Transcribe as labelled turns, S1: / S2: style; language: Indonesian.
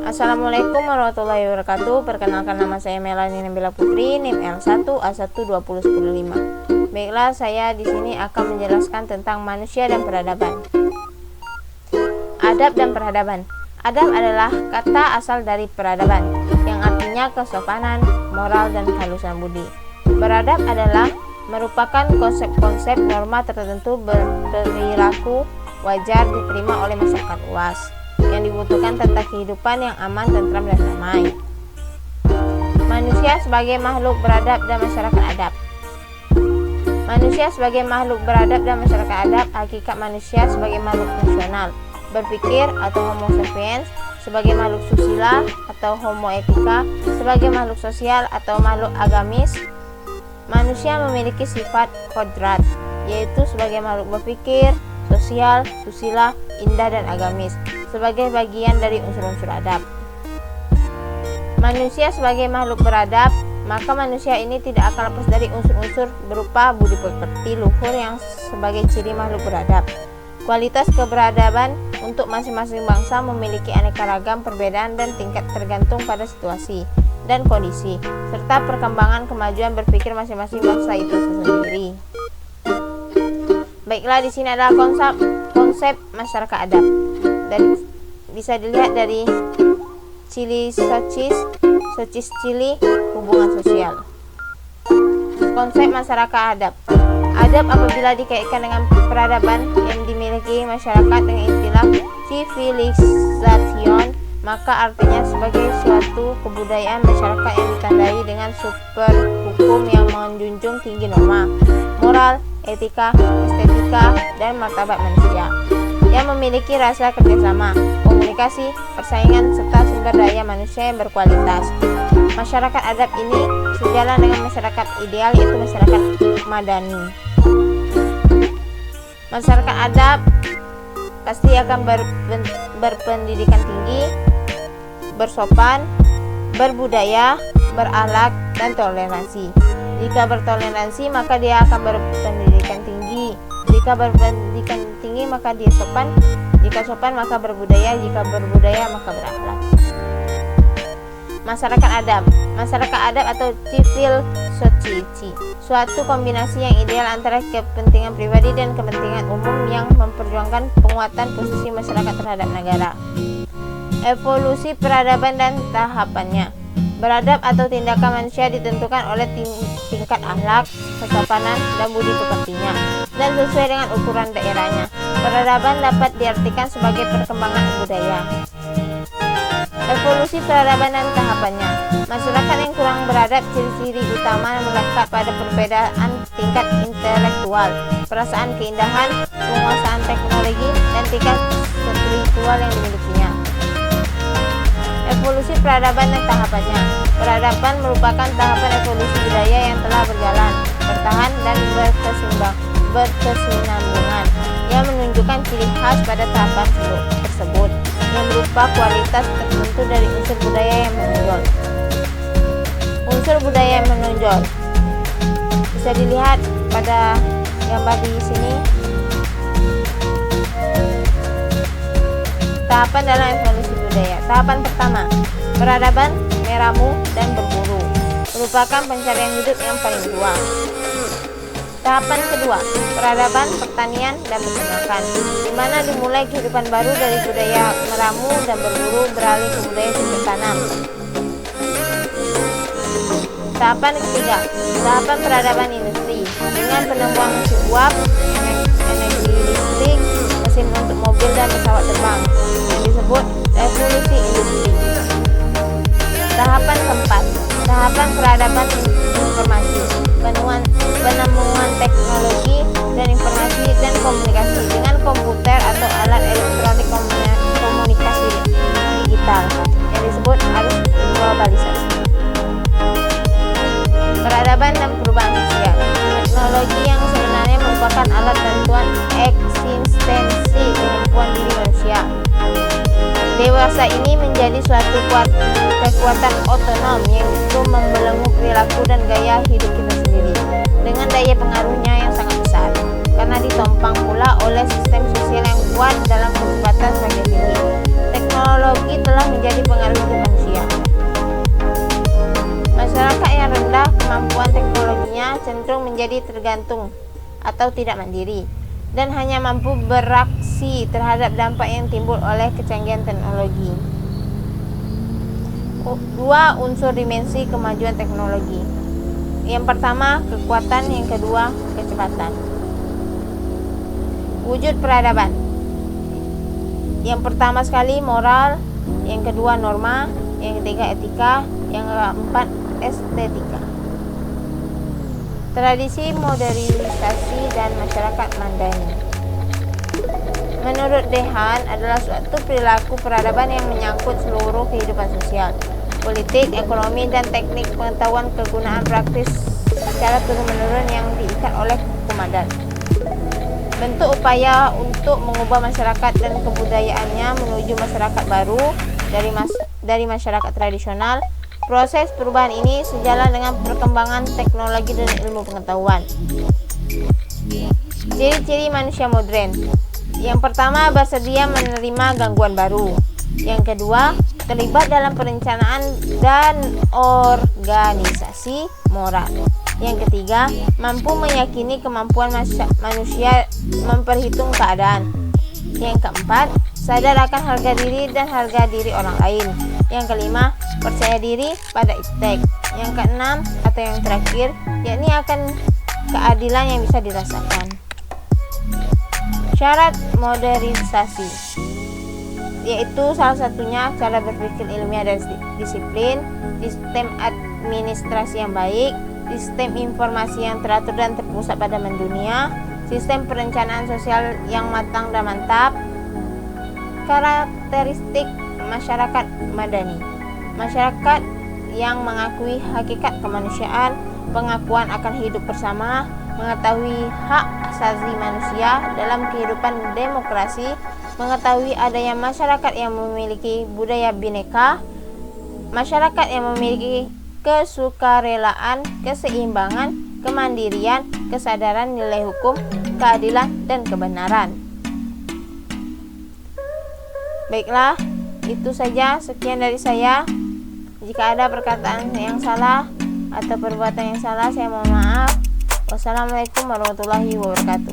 S1: Assalamualaikum warahmatullahi wabarakatuh. Perkenalkan, nama saya Melanie Nabila Putri, NIM L1A12015. Baiklah, saya di sini akan menjelaskan tentang manusia dan peradaban. Adab dan peradaban. Adab adalah kata asal dari peradaban, yang artinya kesopanan, moral, dan kehalusan budi. Beradab adalah merupakan konsep-konsep norma tertentu berperilaku wajar diterima oleh masyarakat luas yang dibutuhkan tentang kehidupan yang aman, tentram, dan damai. Manusia sebagai makhluk beradab dan masyarakat adab. Manusia sebagai makhluk beradab dan masyarakat adab. Hakikat manusia sebagai makhluk fungsional, berpikir atau homo sapiens, sebagai makhluk susila atau homo etika, sebagai makhluk sosial atau makhluk agamis. Manusia memiliki sifat kodrat, yaitu sebagai makhluk berpikir, sosial, susila, indah, dan agamis, sebagai bagian dari unsur-unsur adab. Manusia sebagai makhluk beradab, maka manusia ini tidak akan lepas dari unsur-unsur berupa budi pekerti luhur yang sebagai ciri makhluk beradab. Kualitas keberadaban untuk masing-masing bangsa memiliki aneka ragam perbedaan dan tingkat tergantung pada situasi dan kondisi, serta perkembangan kemajuan berpikir masing-masing bangsa itu sendiri. Baiklah, di sini adalah konsep masyarakat adab. Dan bisa dilihat dari cili socis cili hubungan sosial. Konsep masyarakat adab. Adab apabila dikaitkan dengan peradaban yang dimiliki masyarakat dengan istilah civilisation, maka artinya sebagai suatu kebudayaan masyarakat yang ditandai dengan super hukum yang menjunjung tinggi norma, moral, etika, estetika, dan martabat manusia, yang memiliki rasa kerjasama, komunikasi, persaingan, serta sumber daya manusia yang berkualitas. Masyarakat adab ini sejalan dengan masyarakat ideal, yaitu masyarakat madani. Masyarakat adab pasti akan berpendidikan tinggi, bersopan, berbudaya, berakhlak, dan toleransi. Jika bertoleransi, maka dia akan berpendidikan tinggi. Jika berpendidikan tinggi, maka dia sopan. Jika sopan, maka berbudaya. Jika berbudaya, maka berakhlak. Masyarakat adab. Masyarakat adab atau civil society, suatu kombinasi yang ideal antara kepentingan pribadi dan kepentingan umum yang memperjuangkan penguatan posisi masyarakat terhadap negara. Evolusi peradaban dan tahapannya. Beradab atau tindakan manusia ditentukan oleh tingkat akhlak, kesopanan, dan budi pekertinya, dan sesuai dengan ukuran daerahnya. Peradaban dapat diartikan sebagai perkembangan budaya. Evolusi peradaban dan tahapannya. Masyarakat yang kurang beradab, ciri-ciri utama melekat pada perbedaan tingkat intelektual, perasaan keindahan, penguasaan teknologi, dan tingkat spiritual yang dimilikinya. Evolusi peradaban dan tahapannya. Peradaban merupakan tahapan evolusi budaya yang telah berjalan, bertahan, dan berkesinambungan, yang menunjukkan ciri khas pada tahapan tersebut, yang berupa kualitas tertentu dari unsur budaya yang menonjol. Unsur budaya yang menonjol bisa dilihat pada gambar di sini. Tahapan dalam evolusi budaya. Tahapan pertama, peradaban, meramu, dan berburu, merupakan pencarian hidup yang paling tua. Tahapan kedua, peradaban, pertanian, dan peternakan, di mana dimulai kehidupan baru dari budaya meramu dan berburu beralih ke budaya cocok tanam. Tahapan ketiga, tahapan peradaban industri, dengan penemuan mesin uap, energi listrik, mesin untuk mobil dan pesawat terbang, yang disebut revolusi industri. Tahapan keempat, tahapan peradaban informasi, penemuan teknologi dan informasi dan komunikasi dengan komputer atau alat elektronik komunikasi digital, yang disebut arus globalisasi. Peradaban dan perubahan sosial. Teknologi yang sebenarnya merupakan alat bantuan eksistensi kemampuan diri manusia. Dewasa ini menjadi suatu kekuatan otonom yang itu membelenggu perilaku dan gaya hidup kita sendiri, dengan daya pengaruhnya yang sangat besar, karena ditopang pula oleh sistem sosial yang kuat dalam kesempatan semakin tinggi. Teknologi telah menjadi pengaruh hidup manusia. Masyarakat yang rendah kemampuan teknologinya cenderung menjadi tergantung atau tidak mandiri dan hanya mampu bereaksi terhadap dampak yang timbul oleh kecanggihan teknologi. 2 unsur dimensi kemajuan teknologi. Yang pertama, kekuatan, yang kedua, kecepatan. Wujud peradaban. Yang pertama sekali moral, yang kedua norma, yang ketiga etika, yang keempat estetika. Tradisi, modernisasi, dan masyarakat madani. Menurut Dehaene adalah suatu perilaku peradaban yang menyangkut seluruh kehidupan sosial, politik, ekonomi, dan teknik pengetahuan kegunaan praktis secara turun-menurun yang diikat oleh hukum adat. Bentuk upaya untuk mengubah masyarakat dan kebudayaannya menuju masyarakat baru dari masyarakat tradisional. Proses perubahan ini sejalan dengan perkembangan teknologi dan ilmu pengetahuan. Ciri-ciri manusia modern. Yang pertama, bersedia menerima gangguan baru. Yang kedua, terlibat dalam perencanaan dan organisasi moral. Yang ketiga, mampu meyakini kemampuan manusia memperhitung keadaan. Yang keempat, sadar akan harga diri dan harga diri orang lain. Yang kelima, percaya diri pada iptek. Yang keenam atau yang terakhir, yakni akan keadilan yang bisa dirasakan. Syarat modernisasi, yaitu salah satunya cara berpikir ilmiah dan disiplin, sistem administrasi yang baik, sistem informasi yang teratur dan terpusat pada mendunia, sistem perencanaan sosial yang matang dan mantap. Karakteristik masyarakat madani. Masyarakat yang mengakui hakikat kemanusiaan, pengakuan akan hidup bersama, mengetahui hak asasi manusia dalam kehidupan demokrasi, mengetahui adanya masyarakat yang memiliki budaya bineka, masyarakat yang memiliki kesukarelaan, keseimbangan, kemandirian, kesadaran nilai hukum, keadilan, dan kebenaran. Baiklah, itu saja, sekian dari saya. Jika ada perkataan yang salah atau perbuatan yang salah, saya mohon maaf. Wassalamualaikum warahmatullahi wabarakatuh.